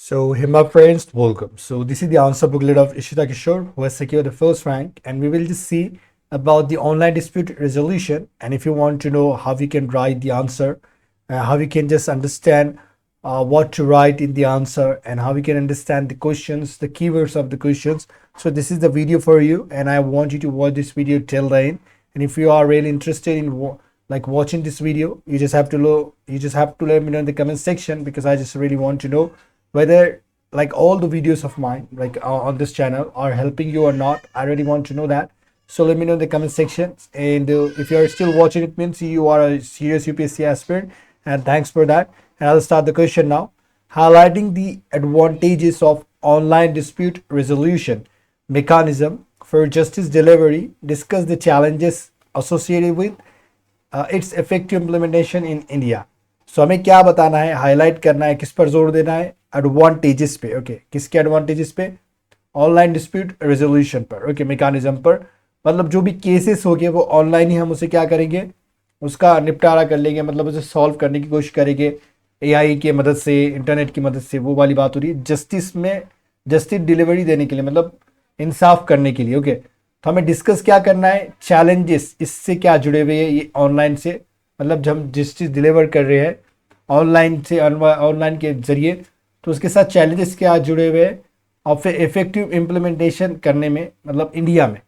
So, hey my friends, welcome. So, this is the answer booklet of Ishita Kishore, who has secured the first rank, and we will just see about the online dispute resolution. And if you want to know how we can write the answer, how we can just understand what to write in the answer, and how we can understand the questions, the keywords of the questions. So, this is the video for you, and I want you to watch this video till the end. And if you are really interested in watching this video, you just have to let me know in the comment section, because I just really want to know whether like all the videos of mine on this channel are helping you or not. I really want to know that. So let me know in the comment section. And if you are still watching, it means you are a serious UPSC aspirant, and thanks for that. And I'll start the question now. Highlighting the advantages of online dispute resolution mechanism for justice delivery, discuss the challenges associated with its effective implementation in India. सो हमें क्या बताना है, highlight करना है, किस पर जोर देना है? एडवांटेजेस पे. ओके, किसके एडवांटेजेस पे? ऑनलाइन डिस्प्यूट रेजोल्यूशन पर. ओके, मैकेनिज्म पर. मतलब जो भी केसेस हो गए वो ऑनलाइन ही हम उसे क्या करेंगे, उसका निपटारा कर लेंगे, मतलब उसे सॉल्व करने की कोशिश करेंगे एआई की मदद से, इंटरनेट की मदद से. वो वाली बात हो रही है जस्टिस में, जस्टिस डिलीवरी देने के लिए, मतलब इंसाफ करने के लिए. ओके, तो हमें डिस्कस क्या करना है, चैलेंजेस इससे क्या जुड़े हुए हैं ये ऑनलाइन से, मतलब जब हम जस्टिस डिलीवर कर रहे हैं ऑनलाइन से, ऑनलाइन के जरिए, तो उसके साथ चैलेंजेस क्या जुड़े हुए हैं और फिर इफेक्टिव इम्प्लीमेंटेशन करने में, मतलब इंडिया में.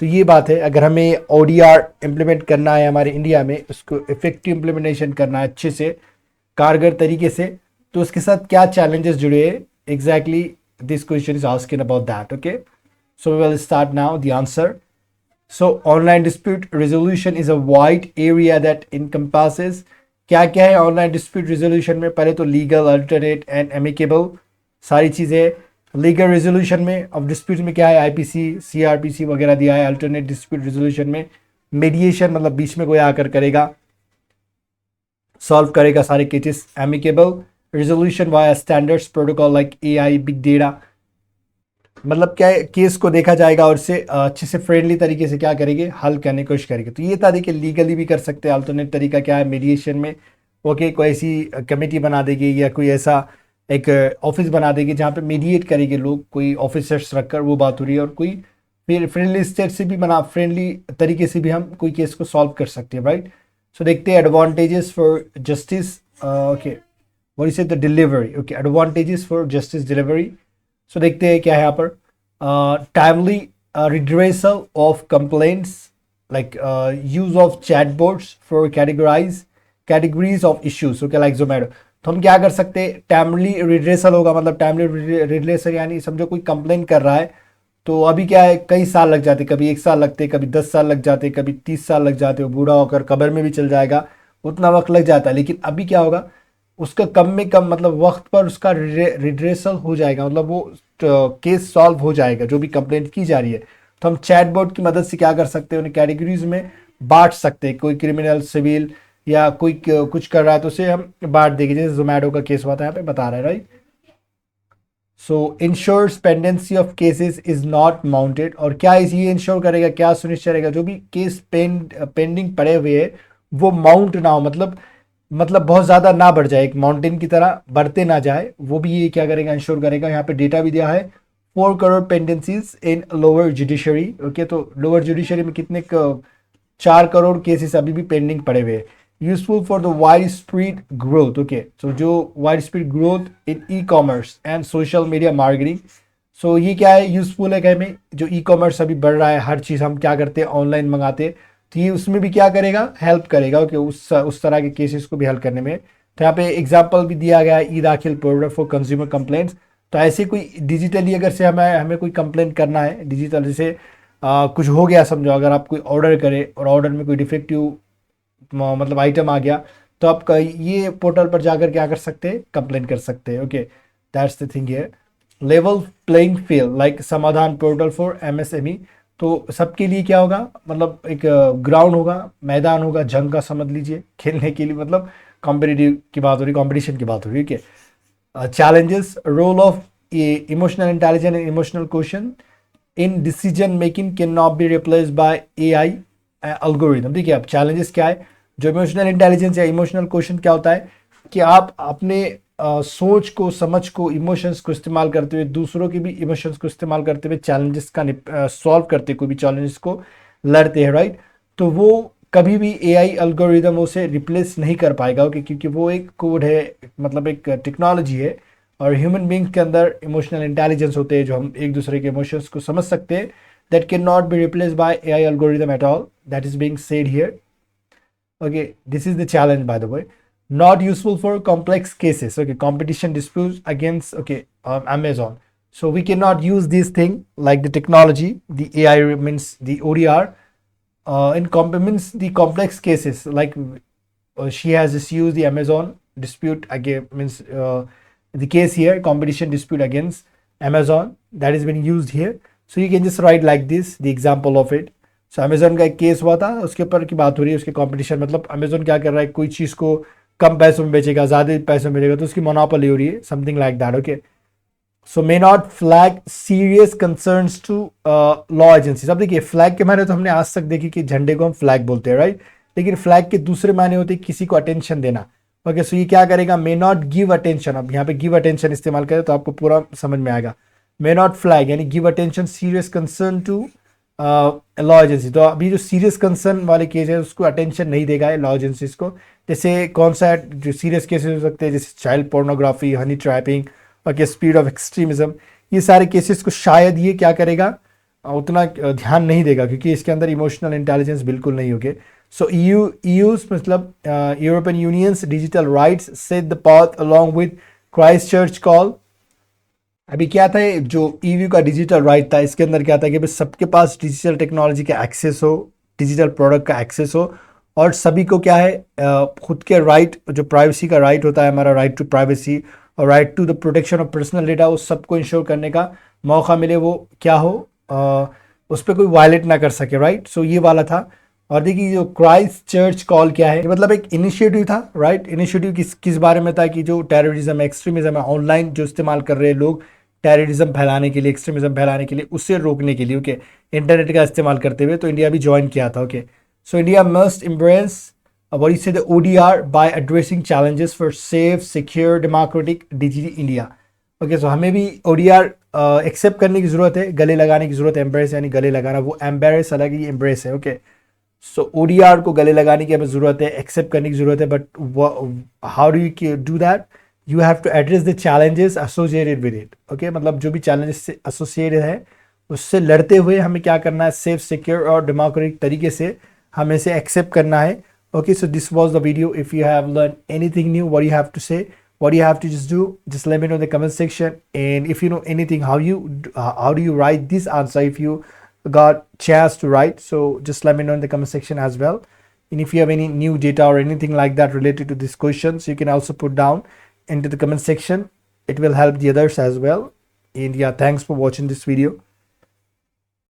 तो ये बात है, अगर हमें ओडीआर इम्प्लीमेंट करना है हमारे इंडिया में, उसको इफेक्टिव इम्प्लीमेंटेशन करना है अच्छे से, कारगर तरीके से, तो उसके साथ क्या चैलेंजेस जुड़े हैं. Exactly this question is asking about that. Okay, so we will start now the answer. So online dispute resolution is a wide area that encompasses, क्या क्या है ऑनलाइन डिस्प्यूट रेजोल्यूशन में? पहले तो लीगल, अल्टरनेट एंड एमिकेबल, सारी चीज़ें. Legal resolution में of dispute में क्या है, आईपीसी, सीआरपीसी वगैरह दिया है. अल्टरनेट डिस्प्यूट रेजोल्यूशन में मीडिएशन, मतलब बीच में कोई आकर करेगा, सॉल्व करेगा सारे cases. Amicable resolution via standards protocol like AI, big data, मतलब क्या है, केस को देखा जाएगा और इससे अच्छे से फ्रेंडली तरीके से क्या करेंगे, हल करने की कोशिश करेंगे. तो ये था, देखिए लीगली भी कर सकते हैं. अल्टरनेट तरीका क्या है, मीडिएशन में ओके, कोई ऐसी कमेटी बना देगी या कोई ऐसा एक ऑफिस बना देगी जहाँ पे मीडिएट करेंगे लोग, कोई ऑफिसर्स रखकर, वो बात हो रही है. और कोई फिर फ्रेंडली स्टेट से भी फ्रेंडली तरीके से भी हम कोई केस को सॉल्व कर सकते हैं, राइट. सो देखते हैं advantages for justice. Okay, what is the delivery. Okay, advantages for justice delivery. So देखते हैं क्या है यहाँ पर. Timely redressal of complaints, like use of chatbots for categories of issues. okay, like Zomato. तो हम क्या कर सकते हैं, टाइमली रिड्रेसल होगा, मतलब टाइमली रिड्रेसल यानी समझो कोई कंप्लेन कर रहा है, तो अभी क्या है, कई साल लग जाते, कभी 1 साल लगते, कभी 10 साल लग जाते, कभी 30 साल लग जाते, वो बूढ़ा होकर कब्र में भी चल जाएगा, उतना वक्त लग जाता है. लेकिन अभी क्या होगा, उसका कम में कम मतलब वक्त पर उसका रिड्रेसल हो जाएगा, मतलब वो केस सॉल्व हो जाएगा जो भी कंप्लेंट की जा रही है. तो हम चैटबॉट की मदद से क्या कर सकते हैं, उन्हें कैटेगरीज में बांट सकते हैं. कोई क्रिमिनल, सिविल या कोई कुछ कर रहा है तो उसे हम बांट देंगे, जैसे जोमेटो का केस हुआ था, यहाँ पे बता रहा है, right. So ensures pendency of cases is not mounted. और क्या ये इंश्योर करेगा, क्या सुनिश्चित करेगा, जो भी केस पेंडिंग पड़े हुए है वो माउंट ना हो, मतलब बहुत ज़्यादा ना बढ़ जाए, एक माउंटेन की तरह बढ़ते ना जाए, वो भी ये क्या करेगा, इंश्योर करेगा. यहाँ पे डेटा भी दिया है, 4 crore pendencies in lower judiciary. Okay, तो लोअर जुडिशरी में कितने 4 करोड़ केसेस अभी भी पेंडिंग पड़े हुए हैं. Useful for the wide spread growth. Okay, so जो wide spread growth in e commerce and social media marketing. So ये क्या है, यूजफुल है कि हमें जो ई कॉमर्स अभी बढ़ रहा है, हर चीज़ हम क्या करते हैं, ऑनलाइन मंगाते हैं, तो ये उसमें भी क्या करेगा, हेल्प करेगा. ओके, उस तरह के केसेस को भी हल करने में. तो यहाँ पे एग्जांपल भी दिया गया है, ई दाखिल पोर्टल फॉर कंज्यूमर कंप्लेंट्स. तो ऐसे कोई डिजिटली अगर से हमें कोई कंप्लेंट करना है डिजिटल, जैसे कुछ हो गया, समझो अगर आप कोई ऑर्डर करें और ऑर्डर में कोई डिफेक्टिव मतलब आइटम आ गया, तो आप ये पोर्टल पर जाकर क्या कर सकते हैं, कंप्लेंट कर सकते हैं. ओके, दैट्स द थिंग है. लेवल प्लेइंग फील्ड लाइक समाधान पोर्टल फॉर एमएसएमई. तो सबके लिए क्या होगा, मतलब एक ग्राउंड होगा, मैदान होगा, जंग का समझ लीजिए, खेलने के लिए, मतलब कॉम्पिटिटिव की बात हो रही, कॉम्पिटिशन की बात हो रही है. Challenges, role of emotional intelligence and emotional question in decision making cannot be replace by AI algorithm. देखिए अब चैलेंजेस क्या है, जो इमोशनल इंटेलिजेंस या इमोशनल क्वेश्चन क्या होता है कि आप अपने सोच को, समझ को, इमोशंस को इस्तेमाल करते हुए, दूसरों के भी इमोशंस को इस्तेमाल करते हुए चैलेंजेस का सॉल्व करते, कोई भी चैलेंजेस को लड़ते हैं, राइट। तो वो कभी भी एआई एल्गोरिदम उसे रिप्लेस नहीं कर पाएगा, ओके, क्योंकि वो एक कोड है, मतलब एक टेक्नोलॉजी है। और ह्यूमन बींग के अंदर इमोशनल इंटेलिजेंस होते हैं, जो हम एक दूसरे के इमोशंस को समझ सकते हैं, that can not be replace by AI algorithm at all, that is being said here. Okay, this is the challenge, by the way. Not useful for complex cases. Okay, competition disputes against, okay, Amazon. So we cannot use this thing like the technology, the AI means the ODR, means the complex cases like she has just used the Amazon dispute again, means the case here, competition dispute against Amazon, that is being used here. So you can just write like this the example of it. So Amazon का एक case हुआ था, उसके ऊपर की बात हो रही है, उसके कंपटीशन, मतलब अमेजोन क्या कर रहा है, कोई चीज़ को कम पैसों में बेचेगा, ज़्यादा पैसों में बेचेगा, तो उसकी मोनोपोली हो रही है, something like that, okay. So may not flag serious concerns to law agencies. अब देखिए, फ्लैग के मायने तो हमने आज तक देखी कि झंडे को हम फ्लैग बोलते हैं, राइट, लेकिन फ्लैग के दूसरे मायने होते हैं किसी को अटेंशन देना, ओके। सो ये क्या करेगा, मे नॉट गिव अटेंशन। अब यहाँ पे गिव अटेंशन इस्तेमाल करें तो आपको पूरा समझ में आएगा। मे नॉट फ्लैग यानी give attention serious concern to law agency. तो अभी जो सीरियस कंसर्न वाले केस है उसको अटेंशन नहीं देगा है लॉ एजेंसीज को। जैसे कौन सा जो सीरियस केसेस हो सकते हैं, जैसे चाइल्ड पोर्नोग्राफी, हनी ट्रैपिंग, और स्पीड ऑफ एक्सट्रीमिज्म, ये सारे केसेस को शायद ये क्या करेगा, उतना ध्यान नहीं देगा, क्योंकि इसके अंदर इमोशनल इंटेलिजेंस बिल्कुल नहीं होगे। सो यूज मतलब European unions digital rights set the path along with Christ church call. अभी क्या था, जो ईयू का डिजिटल राइट था, इसके अंदर क्या था कि सबके पास डिजिटल टेक्नोलॉजी का एक्सेस हो, डिजिटल प्रोडक्ट का एक्सेस हो, और सभी को क्या है, खुद के राइट, जो प्राइवेसी का राइट होता है, हमारा राइट टू प्राइवेसी और right to the protection of personal data, उस सबको इंश्योर करने का मौका मिले, वो क्या हो, उस पर कोई वायलेट ना कर सके, राइट। सो ये वाला था। और देखिए, जो क्राइस्ट चर्च कॉल क्या है, मतलब एक इनिशिएटिव था, राइट। इनिशिएटिव किस बारे में था कि जो टेररिज्म, एक्सट्रीमिज्म है, ऑनलाइन जो इस्तेमाल कर रहे हैं लोग टेररिज्म फैलाने के लिए, एक्सट्रीमिज्म फैलाने के लिए, उससे रोकने के लिए, ओके, इंटरनेट का इस्तेमाल करते हुए, तो इंडिया भी ज्वाइन किया था, okay. So India must embrace what you say the ODR by addressing challenges for safe, secure, democratic digital India, okay. So हमें भी ओडीआर एक्सेप्ट करने की ज़रूरत है, गले लगाने की ज़रूरत है। एम्ब्रेस यानी गले लगाना, वो एम्बेरस अलग ही एम्ब्रेस है, ओके। सो ओडीआर को गले लगाने की हमें ज़रूरत है, एक्सेप्ट करने की ज़रूरत है, but how do you do that, you have to address the challenges associated with it, okay. मतलब जो भी चैलेंजेस से एसोसिएटेड है, उससे लड़ते हुए हमें क्या करना है, सेफ, सिक्योर और डेमोक्रेटिक तरीके से हमें इसे एक्सेप्ट करना है, okay. So this was the video. If you have learn anything new, what you have to say, what you have to just do, just let me know in the comment section. And if you know anything, how do you write this answer, if you got chance to write, so just let me know in the comment section as well. And if you have any new data or anything like that related to these questions, you can also put down into the comment section. It will help the others as well. And yeah, thanks for watching this video.